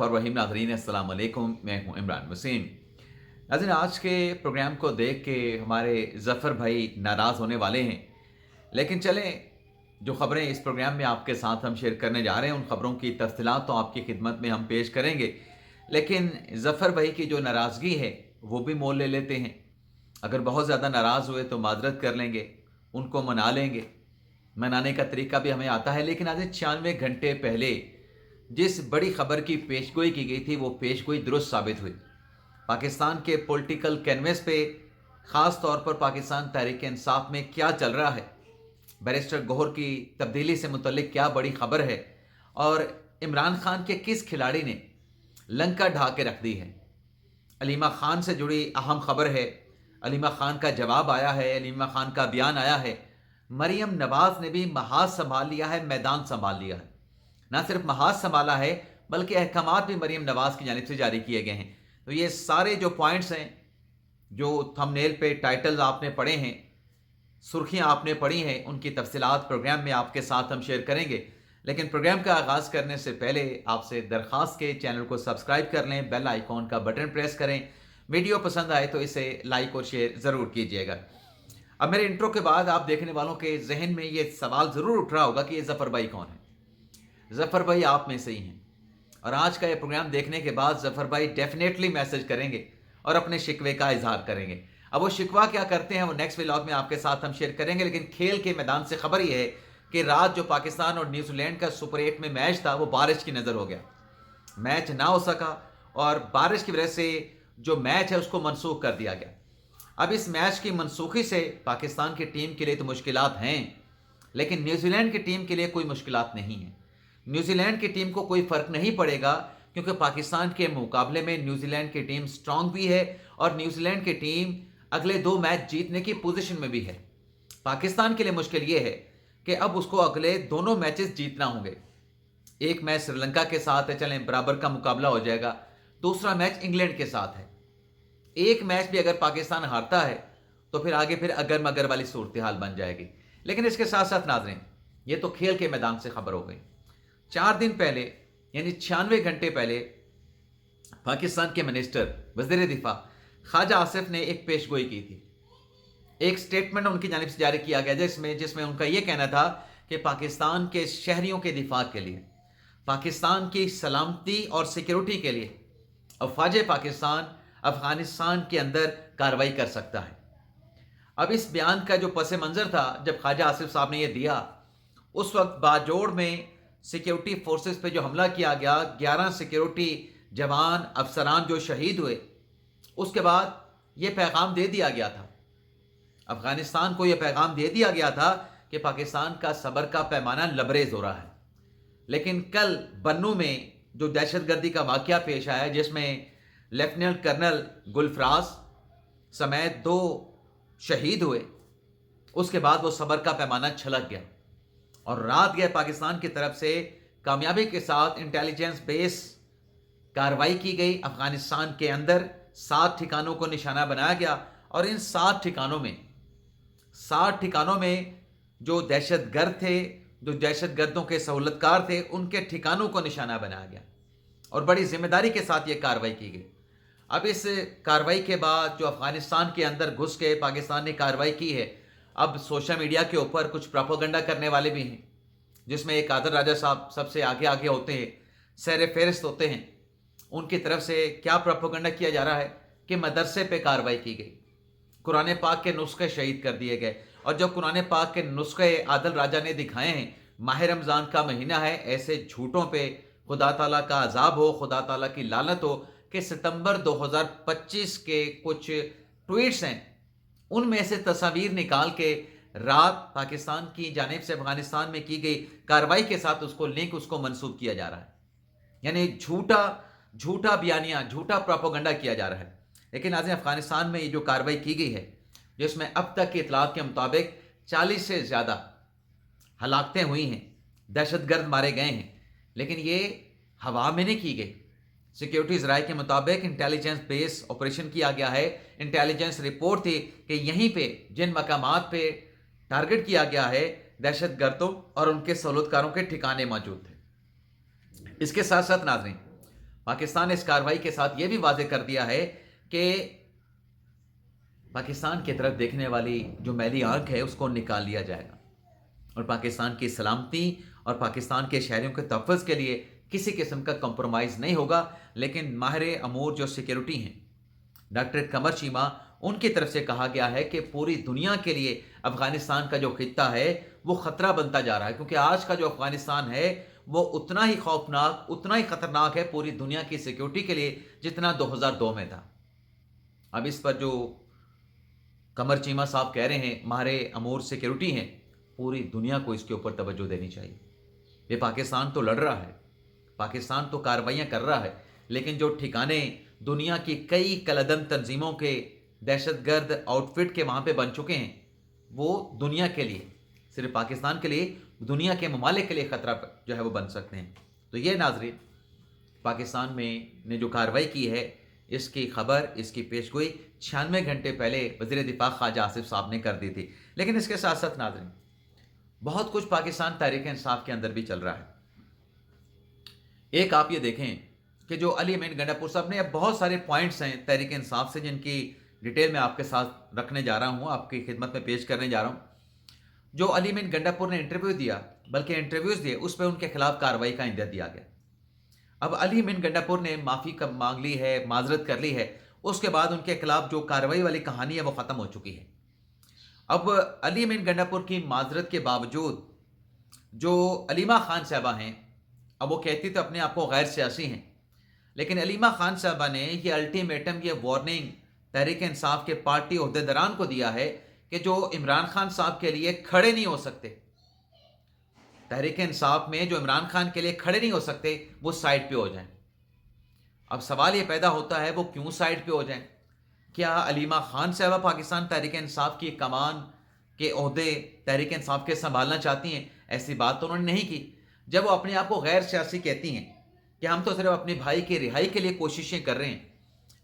और रहीम नाज़रीन अस्सलाम वालेकुम, मैं हूं इमरान वसीम। नाज़रीन, आज के प्रोग्राम को देख के हमारे ज़फ़र भाई नाराज़ होने वाले हैं, लेकिन चलें, जो ख़बरें इस प्रोग्राम में आपके साथ हम शेयर करने जा रहे हैं उन ख़बरों की तफ़सीलात तो आपकी खिदमत में हम पेश करेंगे, लेकिन ज़फ़र भाई की जो नाराज़गी है वो भी मोल ले लेते हैं। अगर बहुत ज़्यादा नाराज़ हुए तो माजरत कर लेंगे, उनको मना लेंगे। मनाने का तरीका भी हमें आता है, लेकिन आज 96 घंटे पहले जिस बड़ी खबर की पेशगोई की गई थी वो पेशगोई दुरुस्त साबित हुई। पाकिस्तान के पॉलिटिकल कैनवस पे ख़ास तौर पर पाकिस्तान तहरीक इंसाफ में क्या चल रहा है, बैरिस्टर गौहर की तब्दीली से मुतल्लिक क्या बड़ी खबर है और इमरान खान के किस खिलाड़ी ने लंका ढा के रख दी है। अलीमा खान से जुड़ी अहम खबर है, अलीमा खान का जवाब आया है, अलीमा खान का बयान आया है। मरीम नवाज ने भी महाज संभाल लिया है, मैदान संभाल लिया है। ना सिर्फ महाज संभाला है बल्कि अहकामात भी मरीम नवाज की जानिब से जारी किए गए हैं। तो ये सारे जो पॉइंट्स हैं, जो थंबनेल पे टाइटल्स आपने पढ़े हैं, सुर्खियां आपने पढ़ी हैं, उनकी तफसीलात प्रोग्राम में आपके साथ हम शेयर करेंगे। लेकिन प्रोग्राम का आगाज़ करने से पहले आपसे दरख्वास्त के चैनल को सब्सक्राइब कर लें, बेल आइकॉन का बटन प्रेस करें। वीडियो पसंद आए तो इसे लाइक और शेयर ज़रूर कीजिएगा। अब मेरे इंट्रो के बाद आप देखने वालों के जहन में ये सवाल ज़रूर उठ रहा होगा कि ये ज़फ़र भाई कौन है। ज़फ़र भाई आप में से ही हैं और आज का ये प्रोग्राम देखने के बाद ज़फ़र भाई डेफिनेटली मैसेज करेंगे और अपने शिकवे का इजहार करेंगे। अब वो शिकवा क्या करते हैं वो नेक्स्ट व्लॉग में आपके साथ हम शेयर करेंगे, लेकिन खेल के मैदान से खबर ये है कि रात जो पाकिस्तान और न्यूजीलैंड का सुपर 8 में मैच था वो बारिश की नज़र हो गया, मैच ना हो सका और बारिश की वजह से जो मैच है उसको मनसूख कर दिया गया। अब इस मैच की मनसूखी से पाकिस्तान की टीम के लिए तो मुश्किलात हैं, लेकिन न्यूजीलैंड की टीम के लिए कोई मुश्किलात नहीं है। न्यूजीलैंड की टीम को कोई फ़र्क नहीं पड़ेगा क्योंकि पाकिस्तान के मुकाबले में न्यूजीलैंड की टीम स्ट्रांग भी है और न्यूजीलैंड की टीम अगले 2 मैच जीतने की पोजीशन में भी है। पाकिस्तान के लिए मुश्किल ये है कि अब उसको अगले दोनों मैचेस जीतना होंगे। एक मैच श्रीलंका के साथ है, चलें बराबर का मुकाबला हो जाएगा। दूसरा मैच इंग्लैंड के साथ है। एक मैच भी अगर पाकिस्तान हारता है तो फिर आगे फिर अगर मगर वाली सूरत हाल बन जाएगी। लेकिन इसके साथ साथ नाज़रीन, ये तो खेल के मैदान से खबर हो गई। 4 दिन पहले यानी 96 घंटे पहले पाकिस्तान के मिनिस्टर वज़ीर दिफा ख्वाजा आसिफ ने एक पेशगोई की थी। एक स्टेटमेंट उनकी जानिब से जारी किया गया जिसमें उनका यह कहना था कि पाकिस्तान के शहरियों के दिफा के लिए, पाकिस्तान की सलामती और सिक्योरिटी के लिए अफवाज पाकिस्तान अफगानिस्तान के अंदर कार्रवाई कर सकता है। अब इस बयान का जो पस मंज़र था जब ख्वाजा आसिफ साहब ने यह दिया, उस वक्त बाजोड़ में सिक्योरिटी फोर्सेस पे जो हमला किया गया, 11 सिक्योरिटी जवान अफसरान जो शहीद हुए, उसके बाद यह पैगाम दे दिया गया था, अफगानिस्तान को यह पैगाम दे दिया गया था कि पाकिस्तान का सब्र का पैमाना लबरेज हो रहा है। लेकिन कल बन्नू में जो दहशतगर्दी का वाक़या पेश आया जिसमें लेफ्टिनेंट कर्नल गुलफराज समेत 2 शहीद हुए, उसके बाद वो सब्र का पैमाना छलक गया और रात गए पाकिस्तान की तरफ से कामयाबी के साथ इंटेलिजेंस बेस कार्रवाई की गई। अफगानिस्तान के अंदर 7 ठिकानों को निशाना बनाया गया और इन 7 ठिकानों में जो दहशतगर्द थे, जो दहशतगर्दों के सहूलतकार थे, उनके ठिकानों को निशाना बनाया गया और बड़ी जिम्मेदारी के साथ ये कार्रवाई की गई। अब इस कार्रवाई के बाद जो अफगानिस्तान के अंदर घुस के पाकिस्तान ने कार्रवाई की है, अब सोशल मीडिया के ऊपर कुछ प्रोपेगेंडा करने वाले भी हैं, जिसमें एक आदर राजा साहब सबसे आगे आगे होते हैं, सर फहरिस्त होते हैं। उनकी तरफ से क्या प्रोपेगेंडा किया जा रहा है कि मदरसे पे कार्रवाई की गई, कुरान पाक के नुस्खे शहीद कर दिए गए। और जब कुरान पाक के नुस्खे आदल राजा ने दिखाए हैं, माह रमज़ान का महीना है, ऐसे झूठों पे खुदा ताला का अजाब हो, खुदा ताला की लानत हो कि सितंबर 2025 के कुछ ट्वीट्स हैं, उनमें से तस्वीर निकाल के रात पाकिस्तान की जानिब से अफगानिस्तान में की गई कार्रवाई के साथ उसको लिंक उसको मंसूब किया जा रहा है। यानी झूठा बयानिया, झूठा प्रोपेगेंडा किया जा रहा है। लेकिन आज अफगानिस्तान में ये जो कार्रवाई की गई है, जिसमें अब तक की इतलात के मुताबिक 40 से ज़्यादा हलाकतें हुई हैं, दहशतगर्द मारे गए हैं, लेकिन ये हवा में नहीं की गई। सिक्योरिटी ज़राए के मुताबिक इंटेलिजेंस बेस ऑपरेशन किया गया है। इंटेलिजेंस रिपोर्ट थी कि यहीं पे जिन मकामात पे टारगेट किया गया है, दहशतगर्दों और उनके सहूलतकारों के ठिकाने मौजूद थे। इसके साथ साथ नाज़रीन, पाकिस्तान ने इस कार्रवाई के साथ ये भी वाज़ेह कर दिया है कि पाकिस्तान की तरफ देखने वाली जो मैली आंख है उसको निकाल लिया जाएगा और पाकिस्तान की सलामती और पाकिस्तान के शहरियों के तहफ़्फ़ुज़ के लिए किसी किस्म का कंप्रोमाइज़ नहीं होगा। लेकिन माहिर अमूर जो सिक्योरिटी हैं डॉक्टर कमर चीमा, उनकी तरफ से कहा गया है कि पूरी दुनिया के लिए अफ़गानिस्तान का जो खित्ता है वो ख़तरा बनता जा रहा है, क्योंकि आज का जो अफ़गानिस्तान है वो उतना ही खौफनाक, उतना ही ख़तरनाक है पूरी दुनिया की सिक्योरिटी के लिए जितना 2002 में था। अब इस पर जो कमर चीमा साहब कह रहे हैं, माहिर अमूर सिक्योरिटी हैं, पूरी दुनिया को इसके ऊपर तवज्जो देनी चाहिए। ये पाकिस्तान तो लड़ रहा है, पाकिस्तान तो कार्रवाइयाँ कर रहा है, लेकिन जो ठिकाने दुनिया की कई कलअदम तंजीमों के दहशतगर्द आउटफिट के वहाँ पे बन चुके हैं, वो दुनिया के लिए, सिर्फ पाकिस्तान के लिए, दुनिया के ममालिक के लिए ख़तरा जो है वो बन सकते हैं। तो ये नाज़रीन, पाकिस्तान में ने जो कार्रवाई की है, इसकी खबर, इसकी पेशगोई 96 घंटे पहले वज़ीर दिफ़ा ख्वाजा आसिफ साहब ने कर दी थी। लेकिन इसके साथ साथ नाज़रीन, बहुत कुछ पाकिस्तान तहरीक इंसाफ के अंदर भी चल रहा है। एक आप ये देखें कि जो अली अमीन गंडापुर साहब ने, अब बहुत सारे पॉइंट्स हैं तहरीक इंसाफ से जिनकी डिटेल मैं आपके साथ रखने जा रहा हूँ, आपकी खिदमत में पेश करने जा रहा हूँ। जो अली अमीन गंडापुर ने इंटरव्यू दिया, बल्कि इंटरव्यूज़ दिए, उस पर उनके खिलाफ कार्रवाई का इंदिया दिया गया। अब अली अमीन गंडापुर ने माफ़ी मांग ली है, माजरत कर ली है, उसके बाद उनके खिलाफ जो कार्रवाई वाली कहानी है वो ख़त्म हो चुकी है। अब अली अमीन गंडापुर की माजरत के बावजूद जो अलीमा खान साहबा हैं, अब वो कहती तो अपने आप को गैर सियासी हैं, लेकिन अलीमा खान साहबा ने ये अल्टीमेटम, ये वार्निंग तहरीक इंसाफ के पार्टी ओहदेदारान को दिया है कि जो इमरान खान साहब के लिए खड़े नहीं हो सकते, तहरीक इंसाफ में जो इमरान खान के लिए खड़े नहीं हो सकते, वो साइड पे हो जाएं। अब सवाल ये पैदा होता है, वो क्यों साइड पे हो जाएं? क्या अलीमा खान साहबा पाकिस्तान तहरीक इंसाफ की कमान के ओहदे तहरीक इंसाफ के संभालना चाहती हैं? ऐसी बात तो उन्होंने नहीं की। जब वो अपने आप को गैर सियासी कहती हैं कि हम तो सिर्फ अपने भाई की रिहाई के लिए कोशिशें कर रहे हैं,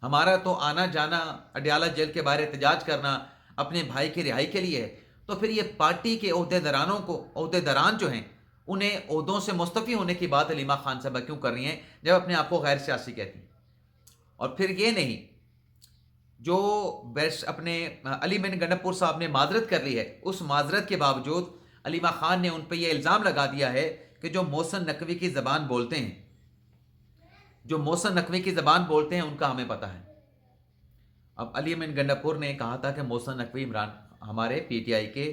हमारा तो आना जाना अडयाला जेल के बाहर एहतजाज करना अपने भाई की रिहाई के लिए है, तो फिर ये पार्टी के ओहदेदारानों को, ओहदेदारान जो हैं, उन्हें ओहदों से मुस्तफ़ी होने की बात अलीमा खान साहबा क्यों कर रही हैं जब अपने आप को गैर सियासी कहती हैं? और फिर ये नहीं, जो बेस्ट अपने अली अमीन गंडापुर साहब ने माजरत कर ली है, उस माजरत के बावजूद अलीमा खान ने उन पर यह इल्ज़ाम लगा दिया है कि जो मोहसिन नकवी की ज़बान बोलते हैं, जो मोहसिन नकवी की ज़बान बोलते हैं, उनका हमें पता है। अब अली अमीन गंडापुर ने कहा था कि मोहसिन नकवी इमरान, हमारे पीटीआई के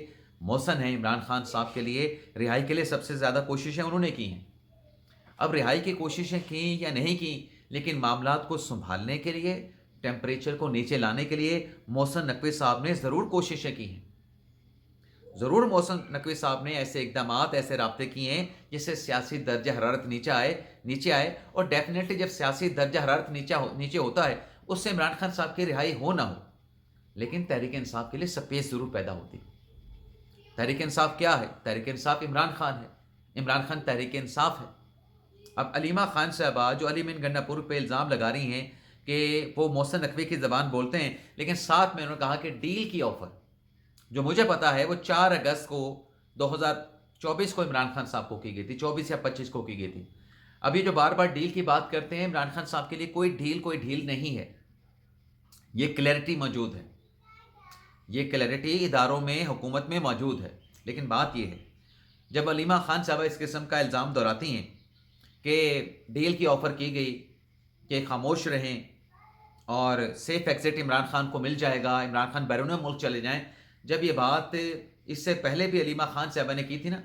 मोहसिन हैं, इमरान खान साहब के लिए रिहाई के लिए सबसे ज़्यादा कोशिशें उन्होंने की हैं। अब रिहाई की कोशिशें की या नहीं की, लेकिन मामलात को संभालने के लिए, टेम्परेचर को नीचे लाने के लिए मोहसिन नकवी साहब ने ज़रूर कोशिशें की हैं। ज़रूर मोहसिन नकवी साहब ने ऐसे इक़दामात, ऐसे राब्ते किए हैं जिससे सियासी दर्जा हरारत नीचे आए और डेफिनेटली जब सियासी दर्जा हरारत नीचे होता है, उससे इमरान खान साहब की रिहाई हो ना हो, लेकिन तहरीक इंसाफ के लिए स्पेस ज़रूर पैदा होती है। तहरीक इंसाफ क्या है? तहरीक इंसाफ इमरान खान है, इमरान खान तहरीक इंसाफ है। अब अलीमा खान साहबा जो अली अमीन गंडापुर पे इल्ज़ाम लगा रही हैं कि वो मोहसिन नकवी की ज़बान बोलते हैं, लेकिन साथ में उन्होंने कहा कि डील की ऑफ़र जो मुझे पता है वो 4 अगस्त को 2024 को इमरान खान साहब को की गई थी, 24 या 25 को की गई थी। अभी जो बार बार डील की बात करते हैं, इमरान खान साहब के लिए कोई डील नहीं है। ये क्लैरिटी मौजूद है, ये क्लैरिटी इदारों में, हुकूमत में मौजूद है। लेकिन बात ये है, जब अलीमा खान साहबा इस किस्म का इल्ज़ाम दोहराती हैं कि डील की ऑफ़र की गई कि खामोश रहें और सेफ़ एग्ज़िट इमरान खान को मिल जाएगा, इमरान खान बैरून मुल्क चले जाएँ, जब ये बात इससे पहले भी अलीमा खान साहबा ने की थी ना,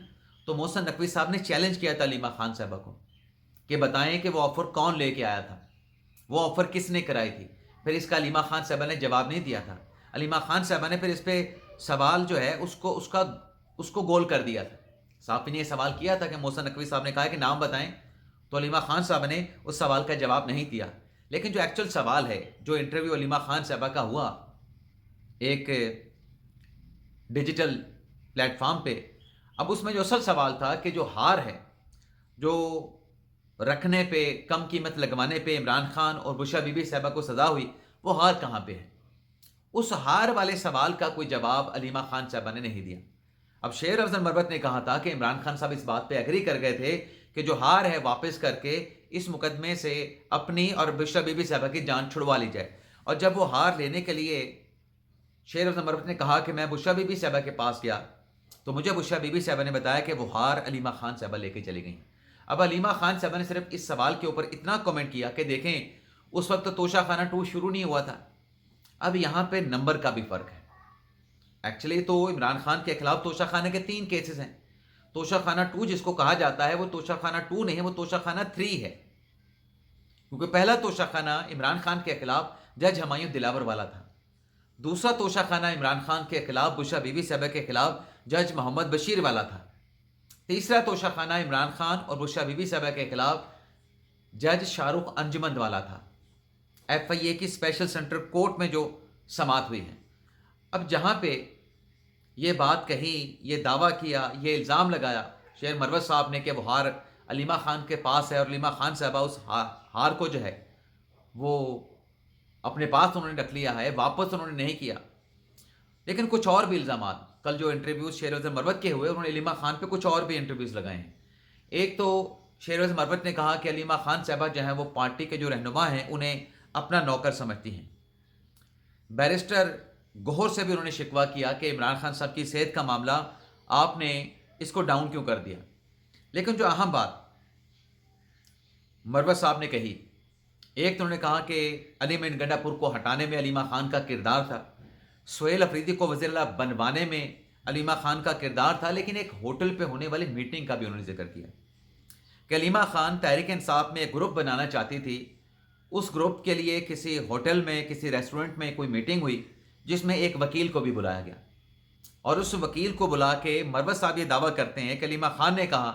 तो मोहसिन नकवी साहब ने चैलेंज किया था अलीमा खान साहबा को कि बताएं कि वो ऑफ़र कौन लेके आया था, वो ऑफ़र किसने कराई थी। फिर इसका अलीमा खान साहबा ने जवाब नहीं दिया था। अलीमा खान साहबा ने फिर इस पर सवाल जो है उसको गोल कर दिया था। साहब ने यह सवाल किया था कि मोहसिन नकवी साहब ने कहा कि नाम बताएं, तो अलीमा खान साहबा ने उस सवाल का जवाब नहीं दिया। लेकिन जो एक्चुअल सवाल है, जो इंटरव्यू अलीमा खान साहबा का हुआ एक डिजिटल प्लेटफॉर्म पे, अब उसमें जो असल सवाल था कि जो हार है, जो रखने पे, कम कीमत लगवाने पे इमरान खान और बुशरा बीबी साहबा को सज़ा हुई, वो हार कहाँ पे है? उस हार वाले सवाल का कोई जवाब अलीमा खान साहबा ने नहीं दिया। अब शेर अफजल मरवत ने कहा था कि इमरान खान साहब इस बात पे एग्री कर गए थे کہ جو ہار ہے واپس کر کے اس مقدمے سے اپنی اور بشرا بی بی صاحبہ کی جان چھڑوا لی جائے. اور جب وہ ہار لینے کے لیے شیر افضل مروت نے کہا کہ میں بشرا بی بی صاحبہ کے پاس گیا تو مجھے بشرا بی بی صاحبہ نے بتایا کہ وہ ہار علیمہ خان صاحبہ لے کے چلی گئیں. اب علیمہ خان صاحبہ نے صرف اس سوال کے اوپر اتنا کمنٹ کیا کہ دیکھیں اس وقت تو توشہ خانہ 2 شروع نہیں ہوا تھا. اب یہاں پہ نمبر کا بھی فرق ہے. ایکچولی تو عمران خان کے خلاف توشہ خانہ کے 3 کیسز ہیں. توشہ خانہ 2 جس کو کہا جاتا ہے وہ توشہ خانہ 2 نہیں ہے، وہ توشہ خانہ 3 ہے، کیونکہ پہلا توشہ خانہ عمران خان کے خلاف جج ہمایوں دلاور والا تھا. دوسرا توشہ خانہ عمران خان کے خلاف بشرا بی بی صاحبہ کے خلاف جج محمد بشیر والا تھا. تیسرا توشہ خانہ عمران خان اور بشرا بی بی صاحبہ کے خلاف جج شاہ رخ انجمن والا تھا، ایف آئی اے کی اسپیشل سینٹر کورٹ میں جو سماعت ہوئی ہے. اب جہاں پہ یہ بات کہی، یہ دعویٰ کیا، یہ الزام لگایا شیر مروت صاحب نے کہ وہ ہار علیمہ خان کے پاس ہے اور علیمہ خان صاحبہ اس ہار کو جو ہے وہ اپنے پاس انہوں نے رکھ لیا ہے، واپس انہوں نے نہیں کیا. لیکن کچھ اور بھی الزامات کل جو انٹرویوز شیر افضل مروت کے ہوئے، انہوں نے علیمہ خان پہ کچھ اور بھی انٹرویوز لگائے ہیں. ایک تو شیر افضل مروت نے کہا کہ علیمہ خان صاحبہ جو ہیں وہ پارٹی کے جو رہنما ہیں انہیں اپنا نوکر سمجھتی ہیں. بیرسٹر گوہر سے بھی انہوں نے شکوہ کیا کہ عمران خان صاحب کی صحت کا معاملہ آپ نے اس کو ڈاؤن کیوں کر دیا. لیکن جو اہم بات مروت صاحب نے کہی، ایک تو انہوں نے کہا کہ علی مین گنڈا پور کو ہٹانے میں علیمہ خان کا کردار تھا، سہیل افریدی کو وزیر اعلیٰ بنوانے میں علیمہ خان کا کردار تھا. لیکن ایک ہوٹل پہ ہونے والی میٹنگ کا بھی انہوں نے ذکر کیا کہ علیمہ خان تحریک انصاف میں ایک گروپ بنانا چاہتی تھی. اس گروپ کے لیے کسی ہوٹل میں، کسی ریسٹورنٹ میں کوئی میٹنگ ہوئی جس میں ایک وکیل کو بھی بلایا گیا، اور اس وکیل کو بلا کے مروت صاحب یہ دعویٰ کرتے ہیں کہ علیمہ خان نے کہا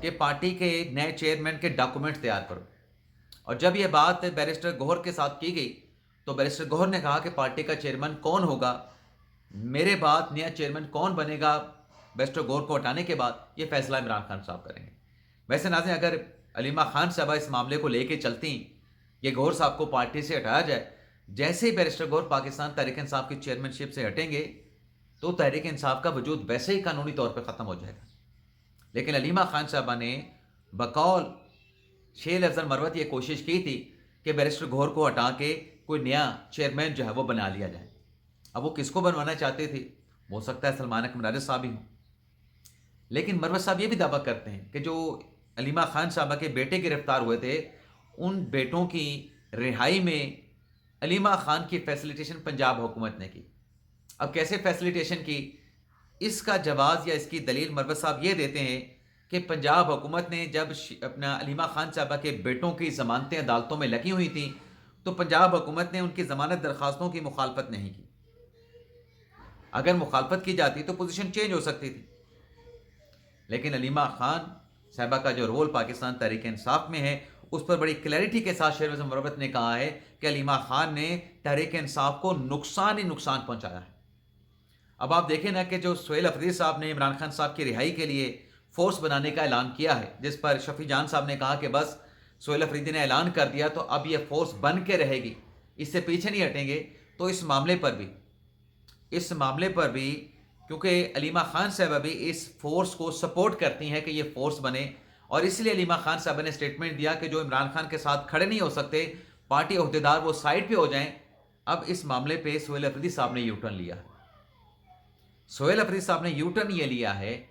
کہ پارٹی کے نئے چیئرمین کے ڈاکومنٹ تیار کرو. اور جب یہ بات بیرسٹر گوہر کے ساتھ کی گئی تو بیرسٹر گوہر نے کہا کہ پارٹی کا چیئرمین کون ہوگا، میرے بعد نیا چیئرمین کون بنے گا بیرسٹر گوہر کو ہٹانے کے بعد، یہ فیصلہ عمران خان صاحب کریں گے. ویسے ناظرین، اگر علیمہ خان صاحبہ اس معاملے کو لے کے چلتی یہ گوہر صاحب کو پارٹی سے ہٹایا جائے، جیسے ہی بیرسٹر گوہر پاکستان تحریک انصاف کی چیئرمین شپ سے ہٹیں گے تو تحریک انصاف کا وجود ویسے ہی قانونی طور پہ ختم ہو جائے گا. لیکن علیمہ خان صاحبہ نے بقول شیر افضل مروت یہ کوشش کی تھی کہ بیرسٹر گوہر کو ہٹا کے کوئی نیا چیئرمین جو ہے وہ بنا لیا جائے. اب وہ کس کو بنوانا چاہتے تھے؟ ہو سکتا ہے سلمان اکرم راجہ صاحب ہی ہوں. لیکن مروت صاحب یہ بھی دعویٰ کرتے ہیں کہ جو علیمہ خان صاحبہ کے بیٹے گرفتار ہوئے تھے، ان بیٹوں کی رہائی میں علیمہ خان کی فیسلیٹیشن پنجاب حکومت نے کی. اب کیسے فیسلیٹیشن کی، اس کا جواز یا اس کی دلیل مروت صاحب یہ دیتے ہیں کہ پنجاب حکومت نے جب اپنا علیمہ خان صاحبہ کے بیٹوں کی ضمانتیں عدالتوں میں لگی ہوئی تھیں تو پنجاب حکومت نے ان کی ضمانت درخواستوں کی مخالفت نہیں کی. اگر مخالفت کی جاتی تو پوزیشن چینج ہو سکتی تھی. لیکن علیمہ خان صاحبہ کا جو رول پاکستان تحریک انصاف میں ہے اس پر بڑی کلیئرٹی کے ساتھ شیر افضل مروت نے کہا ہے کہ علیمہ خان نے تحریک انصاف کو نقصان ہی نقصان پہنچایا ہے. اب آپ دیکھیں نا کہ جو سہیل افریدی صاحب نے عمران خان صاحب کی رہائی کے لیے فورس بنانے کا اعلان کیا ہے، جس پر شفیع جان صاحب نے کہا کہ بس سہیل افریدی نے اعلان کر دیا تو اب یہ فورس بن کے رہے گی، اس سے پیچھے نہیں ہٹیں گے. تو اس معاملے پر بھی کیونکہ علیمہ خان صاحبہ بھی اس فورس کو سپورٹ کرتی ہیں کہ یہ فورس بنے، اور اس لیے علیمہ خان صاحبہ نے اسٹیٹمنٹ دیا کہ جو عمران خان کے ساتھ کھڑے نہیں ہو سکتے پارٹی عہدیدار وہ سائڈ پہ ہو جائیں. اب اس معاملے پہ سہیل افریدی صاحب نے یو ٹرن لیا ہے. سہیل افریدی صاحب نے یو ٹرن یہ لیا ہے،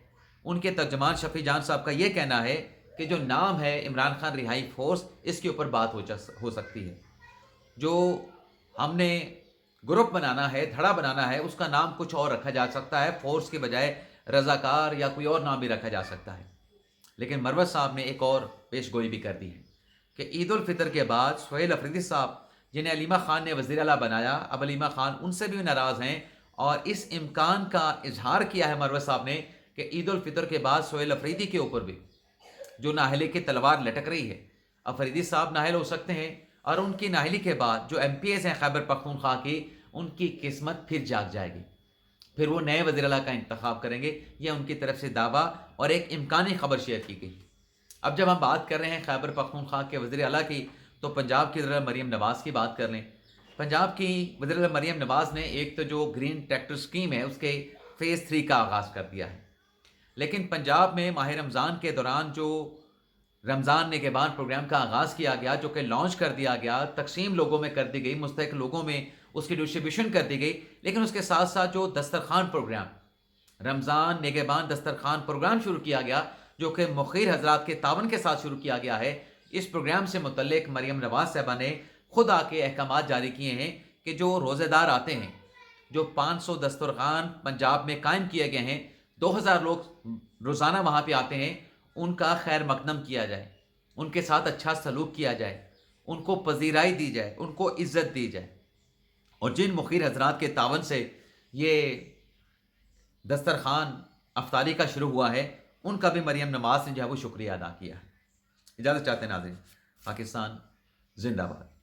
ان کے ترجمان شفیع جان صاحب کا یہ کہنا ہے کہ جو نام ہے عمران خان رہائی فورس، اس کے اوپر بات ہو سکتی ہے. جو ہم نے گروپ بنانا ہے، دھڑا بنانا ہے، اس کا نام کچھ اور رکھا جا سکتا ہے، فورس کے بجائے رضاکار یا کوئی اور نام بھی رکھا جا سکتا ہے. لیکن مروت صاحب نے ایک اور پیش گوئی بھی کر دی ہے کہ عید الفطر کے بعد سہیل افریدی صاحب جنہیں علیمہ خان نے وزیر اعلیٰ بنایا، اب علیمہ خان ان سے بھی ناراض ہیں، اور اس امکان کا اظہار کیا ہے مروت صاحب نے کہ عید الفطر کے بعد سہیل افریدی کے اوپر بھی جو نااہلی کی تلوار لٹک رہی ہے، افریدی صاحب نااہل ہو سکتے ہیں، اور ان کی نااہلی کے بعد جو ایم پی ایز ہیں خیبر پختونخوا کی، ان کی قسمت پھر جاگ جائے گی، پھر وہ نئے وزیر اعلیٰ کا انتخاب کریں گے. یہ ان کی طرف سے دعویٰ اور ایک امکانی خبر شیئر کی گئی. اب جب ہم بات کر رہے ہیں خیبر پختونخوا کے وزیر اعلیٰ کی تو پنجاب کی وزیر اعلیٰ مریم نواز کی بات کر لیں. پنجاب کی وزیر اعلیٰ مریم نواز نے ایک تو جو گرین ٹریکٹر اسکیم ہے اس کے فیز 3 کا آغاز کر دیا ہے. لیکن پنجاب میں ماہ رمضان کے دوران جو رمضان نگہبان پروگرام کا آغاز کیا گیا، جو کہ لانچ کر دیا گیا، تقسیم لوگوں میں کر دی گئی، مستحق لوگوں میں اس کی ڈسٹریبیوشن کر دی گئی، لیکن اس کے ساتھ ساتھ جو دسترخوان پروگرام، رمضان نگہبان دسترخوان پروگرام شروع کیا گیا، جو کہ مخیر حضرات کے تعاون کے ساتھ شروع کیا گیا ہے، اس پروگرام سے متعلق مریم نواز صاحبہ نے خود آ کے احکامات جاری کیے ہیں کہ جو روزے دار آتے ہیں، جو 500 دسترخوان پنجاب میں قائم کیے گئے ہیں، 2000 لوگ روزانہ وہاں پہ آتے ہیں، ان کا خیر مقدم کیا جائے، ان کے ساتھ اچھا سلوک کیا جائے، ان کو پذیرائی دی جائے، ان کو عزت دی جائے۔ اور جن مخیر حضرات کے تعاون سے یہ دسترخوان افطاری کا شروع ہوا ہے، ان کا بھی مریم نواز نے جو ہے وہ شکریہ ادا کیا ہے۔ اجازت چاہتے ہیں ناظرین، پاکستان زندہ باد۔